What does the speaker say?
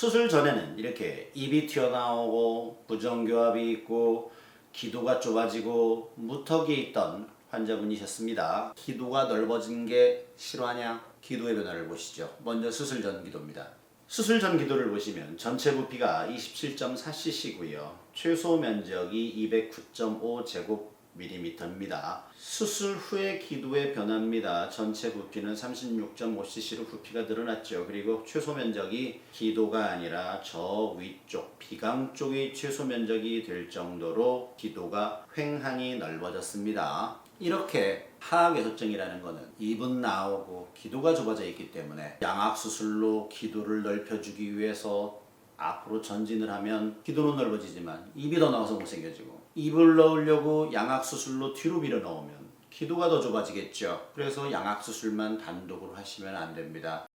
수술 전에는 이렇게 입이 튀어나오고 부정교합이 있고 기도가 좁아지고 무턱이 있던 환자분이셨습니다. 기도가 넓어진 게 실화냐? 기도의 변화를 보시죠. 먼저 수술 전 기도입니다. 수술 전 기도를 보시면 전체 부피가 27.4cc고요. 최소 면적이 209.5제곱밀리미터입니다. 수술 후의 기도의 변화입니다. 전체 부피는 36.5cc로 부피가 늘어났죠. 그리고 최소 면적이 기도가 아니라 저 위쪽 비강 쪽이 최소 면적이 될 정도로 기도가 횡하니 넓어졌습니다. 이렇게 하악외소증이라는 것은 입은 나오고 기도가 좁아져 있기 때문에 양악수술로 기도를 넓혀주기 위해서 앞으로 전진을 하면 기도는 넓어지지만 입이 더 나와서 못생겨지고, 입을 넣으려고 양악수술로 뒤로 밀어 넣으면 기도가 더 좁아지겠죠. 그래서 양악수술만 단독으로 하시면 안 됩니다.